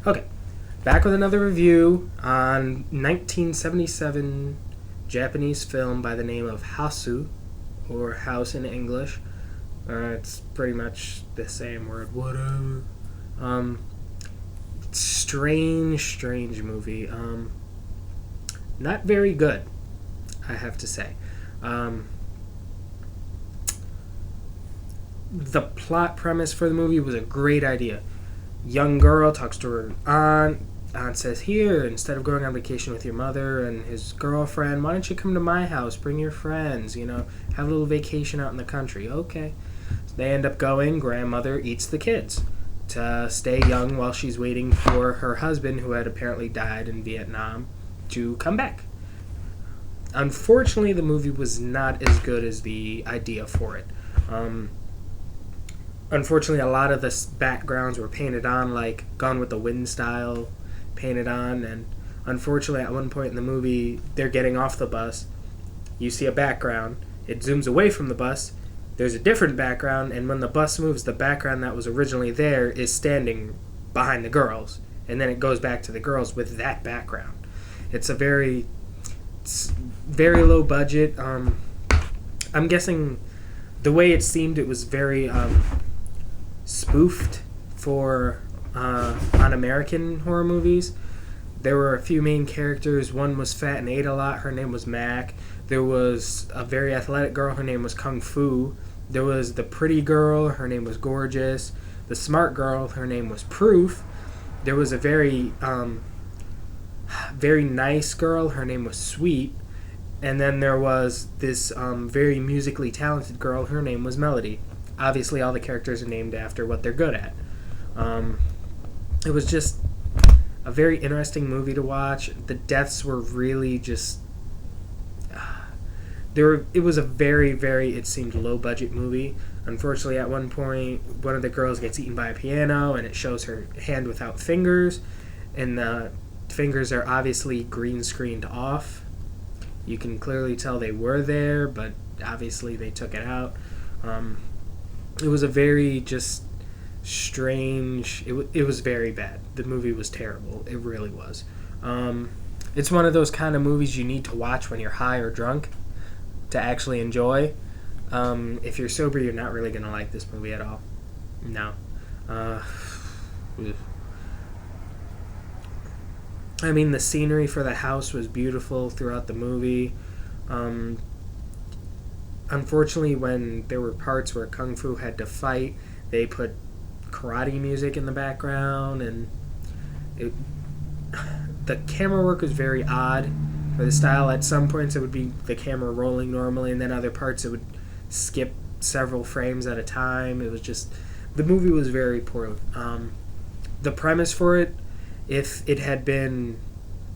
Okay, back with another review on 1977 Japanese film by the name of Hausu, or House in English. It's pretty much the same word, whatever. Strange movie. Not very good, I have to say. The plot premise for the movie was a great idea. Young girl talks to her aunt. Aunt says, "Here, instead of going on vacation with your mother and his girlfriend, why don't you come to my house? Bring your friends. Have a little vacation out in the country." Okay. So they end up going. Grandmother eats the kids to stay young while she's waiting for her husband, who had apparently died in Vietnam, to come back. Unfortunately, the movie was not as good as the idea for it. Unfortunately, a lot of the backgrounds were painted on like Gone with the Wind style, painted on, and unfortunately at one point in the movie, they're getting off the bus, you see a background, it zooms away from the bus, there's a different background, and when the bus moves, the background that was originally there is standing behind the girls, and then it goes back to the girls with that background. It's very low budget. I'm guessing the way it seemed, it was very spoofed for on American horror movies. There were a few main characters. One was fat and ate a lot. Her name was Mac. There was a very athletic girl. Her name was Kung Fu. There was the pretty girl. Her name was Gorgeous. The smart girl. Her name was Proof. There was a very nice girl. Her name was Sweet. And then there was this very musically talented girl. Her name was Melody. Obviously, all the characters are named after what they're good at. It was just a very interesting movie to watch. The deaths were really just... It was a very, it seemed, low-budget movie. Unfortunately, at one point, one of the girls gets eaten by a piano, and it shows her hand without fingers. And the fingers are obviously green-screened off. You can clearly tell they were there, but obviously they took it out. It was a very just strange... It was very bad. The movie was terrible. It really was. It's one of those kind of movies you need to watch when you're high or drunk to actually enjoy. If you're sober, you're not really going to like this movie at all. No. I mean, the scenery for the house was beautiful throughout the movie. Unfortunately, when there were parts where Kung Fu had to fight, they put karate music in the background, and the camera work was very odd for the style. At some points, it would be the camera rolling normally, and then other parts, it would skip several frames at a time. It was just... The movie was very poor. The premise for it, if it had been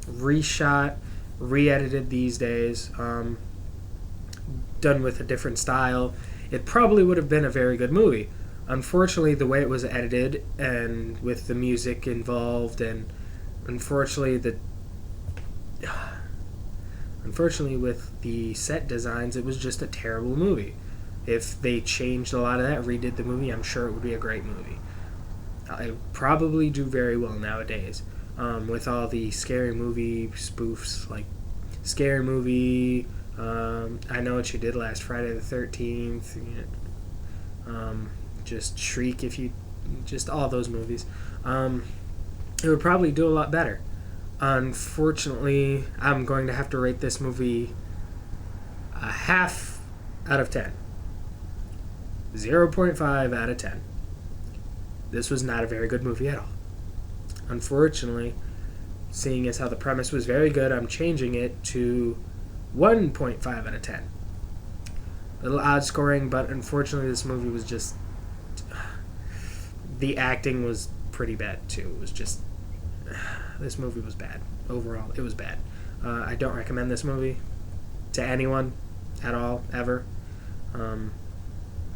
reshot, re-edited these days, done with a different style, it probably would have been a very good movie. Unfortunately, the way it was edited and with the music involved, and unfortunately with the set designs, it was just a terrible movie. If they changed a lot of that, redid the movie, I'm sure it would be a great movie. I probably do very well nowadays with all the scary movie spoofs, like Scary Movie, I Know What You Did Last Friday the 13th, just Shriek, just all those movies. It would probably do a lot better. Unfortunately, I'm going to have to rate this movie a half out of 10. 0.5 out of 10. This was not a very good movie at all. Unfortunately, seeing as how the premise was very good, I'm changing it to 1.5 out of 10. A little odd scoring, but unfortunately this movie was just... The acting was pretty bad, too. It was just... This movie was bad. Overall, it was bad. I don't recommend this movie to anyone at all, ever.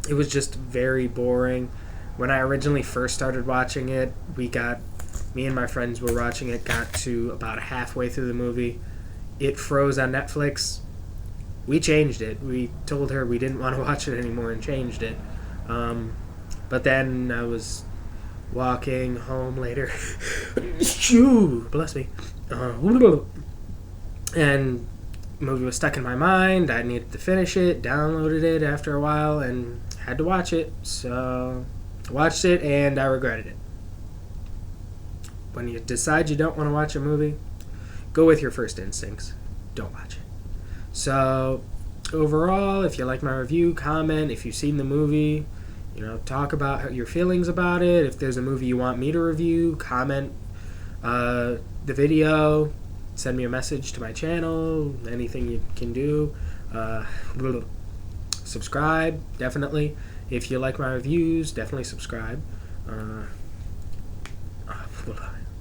It was just very boring. When I originally first started watching it, me and my friends were watching it, got to about halfway through the movie. It froze on Netflix. We changed it. We told her we didn't want to watch it anymore and changed it. But then I was walking home later. Shoo, bless me. And the movie was stuck in my mind. I needed to finish it, downloaded it after a while, and had to watch it. So I watched it, and I regretted it. When you decide you don't want to watch a movie, go with your first instincts. Don't watch it. So overall, if you like my review, comment. If you've seen the movie, talk about your feelings about it. If there's a movie you want me to review, comment the video. Send me a message to my channel. Anything you can do. Subscribe, definitely. If you like my reviews, definitely subscribe.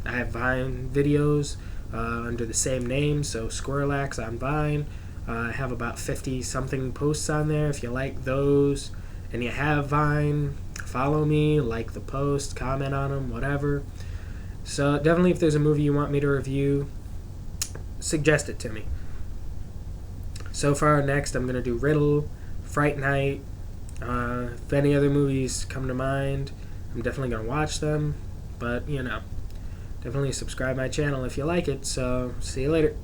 I have Vine videos under the same name, so Squirrelax on Vine. I have about 50-something posts on there. If you like those and you have Vine, follow me, like the post, comment on them, whatever. So definitely, if there's a movie you want me to review, suggest it to me. So far, next I'm going to do Riddle, Fright Night. If any other movies come to mind, I'm definitely going to watch them. But, definitely subscribe my channel if you like it. So, see you later.